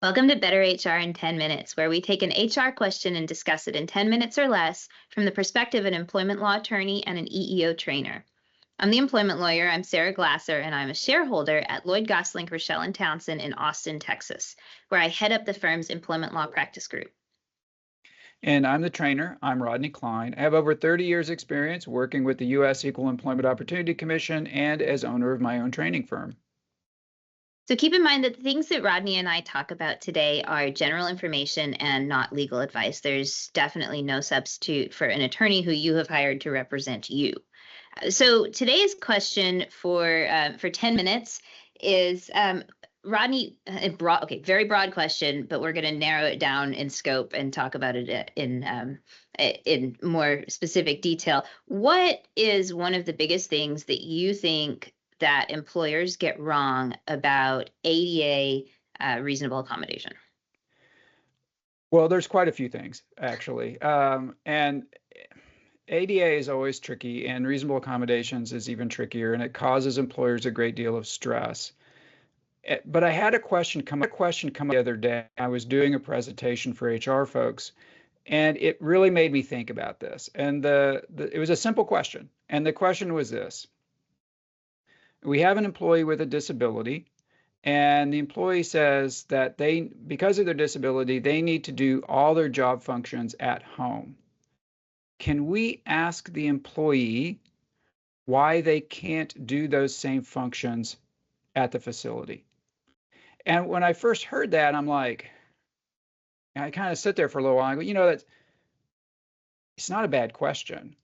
Welcome to Better HR in 10 Minutes, where we take an HR question and discuss it in 10 minutes or less from the perspective of an employment law attorney and an EEO trainer. I'm the employment lawyer. I'm Sarah Glasser, and I'm a shareholder at Lloyd Gosling, Rochelle and Townsend in Austin, Texas, where I head up the firm's employment law practice group. And I'm the trainer. I'm Rodney Klein. I have over 30 years experience working with the U.S. Equal Employment Opportunity Commission and as owner of my own training firm. So keep in mind that the things that Rodney and I talk about today are general information and not legal advice. There's definitely no substitute for an attorney who you have hired to represent you. So today's question for 10 minutes is, Rodney, very broad question, but we're going to narrow it down in scope and talk about it in more specific detail. What is one of the biggest things that you think that employers get wrong about ADA reasonable accommodation? Well, there's quite a few things, actually. And ADA is always tricky, and reasonable accommodations is even trickier, and it causes employers a great deal of stress. But I had a question come up the other day. I was doing a presentation for HR folks, and it really made me think about this. And it was a simple question. And the question was this. We have an employee with a disability, and the employee says that because of their disability, they need to do all their job functions at home. Can we ask the employee why they can't do those same functions at the facility? And when I first heard that, I'm like, I kind of sit there for a little while. I go, it's not a bad question.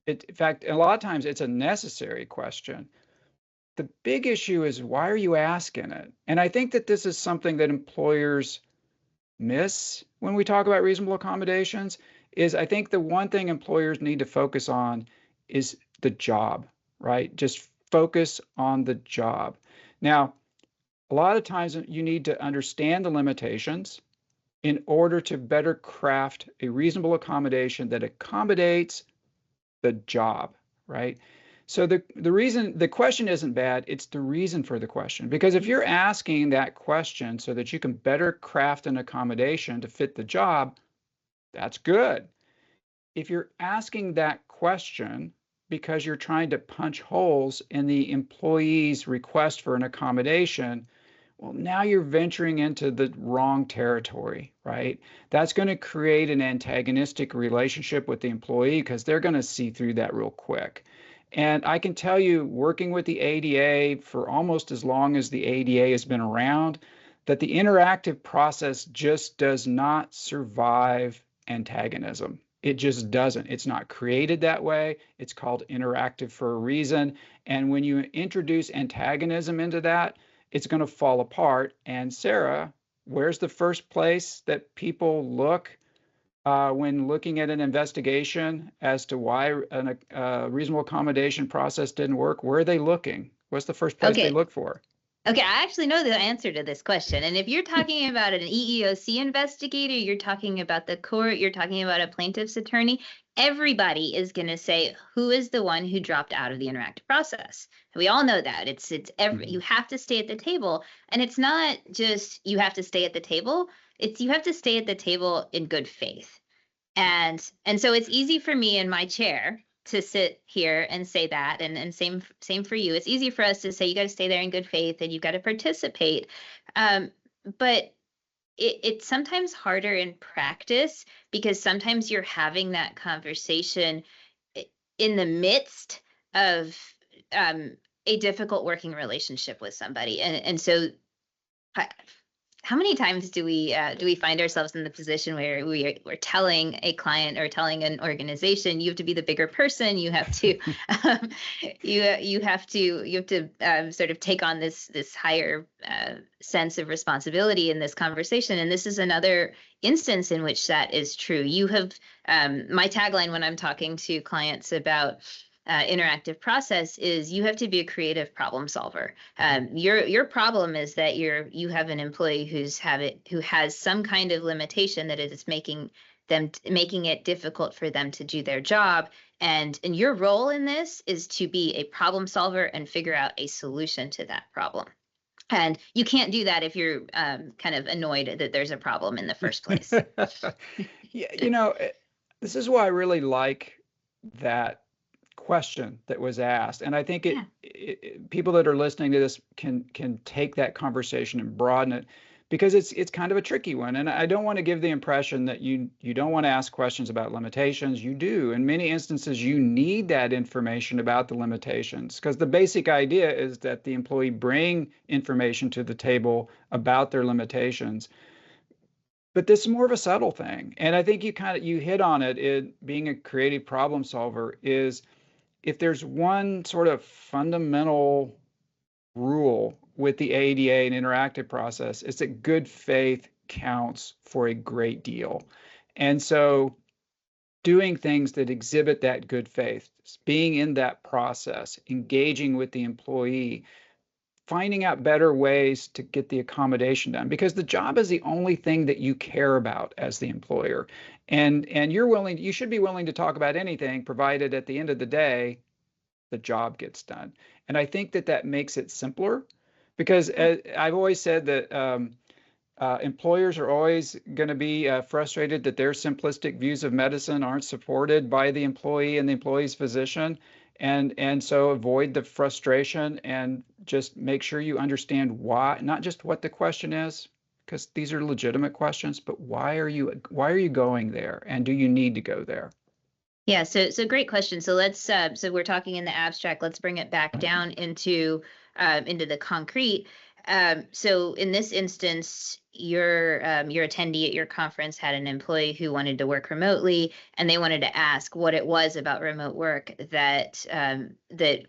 In fact, a lot of times it's a necessary question. The big issue is, why are you asking it? And I think that this is something that employers miss when we talk about reasonable accommodations. Is I think the one thing employers need to focus on is the job, right? Just focus on the job. Now, a lot of times you need to understand the limitations in order to better craft a reasonable accommodation that accommodates the job, right? So the question isn't bad, it's the reason for the question. Because if you're asking that question so that you can better craft an accommodation to fit the job, that's good. If you're asking that question because you're trying to punch holes in the employee's request for an accommodation, well, now you're venturing into the wrong territory, right? That's going to create an antagonistic relationship with the employee because they're going to see through that real quick. And I can tell you, working with the ADA for almost as long as the ADA has been around, that the interactive process just does not survive antagonism. It just doesn't. It's not created that way. It's called interactive for a reason. And when you introduce antagonism into that, it's going to fall apart. And Sarah, where's the first place that people look when looking at an investigation as to why a reasonable accommodation process didn't work? Where are they looking? What's the first place they look for? Okay, I actually know the answer to this question. And if you're talking about an EEOC investigator, you're talking about the court, you're talking about a plaintiff's attorney, everybody is going to say, who is the one who dropped out of the interactive process? We all know that. You have to stay at the table. And it's not just you have to stay at the table. It's you have to stay at the table in good faith. And so it's easy for me in my chair to sit here and say that, and same for you. It's easy for us to say you got to stay there in good faith and you got to participate, but it's sometimes harder in practice because sometimes you're having that conversation in the midst of a difficult working relationship with somebody, and so. How many times do we find ourselves in the position where we're telling a client or telling an organization, you have to be the bigger person, you have to you have to sort of take on this higher sense of responsibility in this conversation, and this is another instance in which that is true. You have my tagline when I'm talking to clients about interactive process is you have to be a creative problem solver. Your problem is that you have an employee who has some kind of limitation that it is making it difficult for them to do their job. And your role in this is to be a problem solver and figure out a solution to that problem. And you can't do that if you're kind of annoyed that there's a problem in the first place. Yeah, this is why I really like that question that was asked, and I think Yeah. people that are listening to this can take that conversation and broaden it, because it's kind of a tricky one, and I don't want to give the impression that you don't want to ask questions about limitations. You do. In many instances, you need that information about the limitations, because the basic idea is that the employee bring information to the table about their limitations. But this is more of a subtle thing, and I think you hit on it. Being a creative problem solver is, if there's one sort of fundamental rule with the ADA and interactive process, it's that good faith counts for a great deal. And so doing things that exhibit that good faith, being in that process, engaging with the employee, finding out better ways to get the accommodation done, because the job is the only thing that you care about as the employer. And you should be willing to talk about anything, provided at the end of the day the job gets done. And I think that makes it simpler, because I've always said that employers are always going to be frustrated that their simplistic views of medicine aren't supported by the employee and the employee's physician. And so avoid the frustration and just make sure you understand why, not just what the question is, because these are legitimate questions, but why are you going there, and do you need to go there? Yeah, so great question. So let's so we're talking in the abstract. Let's bring it back down into the concrete. So in this instance, your attendee at your conference had an employee who wanted to work remotely, and they wanted to ask what it was about remote work that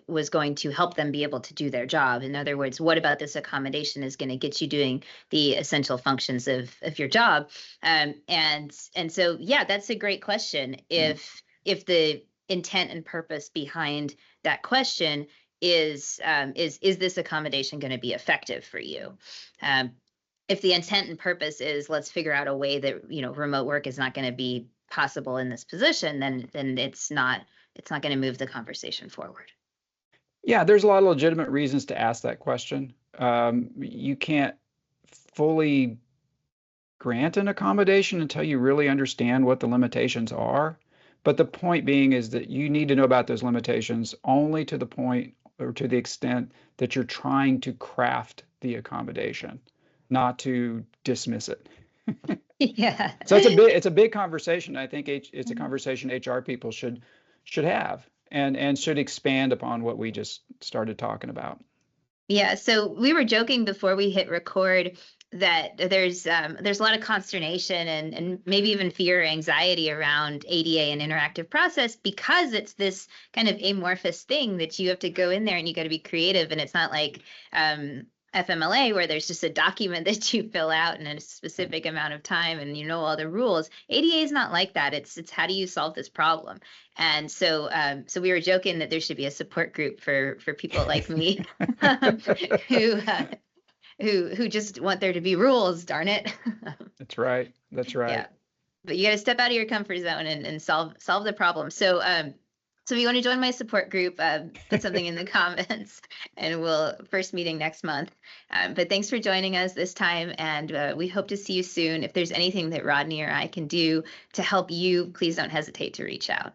was going to help them be able to do their job. In other words, what about this accommodation is going to get you doing the essential functions of your job? And so yeah, that's a great question. If the intent and purpose behind that question is this accommodation going to be effective for you? If the intent and purpose is let's figure out a way that remote work is not going to be possible in this position, then it's not going to move the conversation forward. Yeah, there's a lot of legitimate reasons to ask that question. You can't fully grant an accommodation until you really understand what the limitations are. But the point being is that you need to know about those limitations only to the point or to the extent that you're trying to craft the accommodation, not to dismiss it. Yeah. So it's a big conversation. I think it's a conversation HR people should have, and should expand upon what we just started talking about. Yeah, so we were joking before we hit record that there's a lot of consternation and maybe even fear or anxiety around ADA and interactive process, because it's this kind of amorphous thing that you have to go in there and you got to be creative, and it's not like FMLA where there's just a document that you fill out in a specific amount of time and all the rules. ADA is not like that. It's how do you solve this problem? And so we were joking that there should be a support group for people like me who just want there to be rules, darn it. That's right. That's right. Yeah. But you got to step out of your comfort zone and solve the problem. So so if you want to join my support group, put something in the comments, and we'll first meeting next month. But thanks for joining us this time, and we hope to see you soon. If there's anything that Rodney or I can do to help you, please don't hesitate to reach out.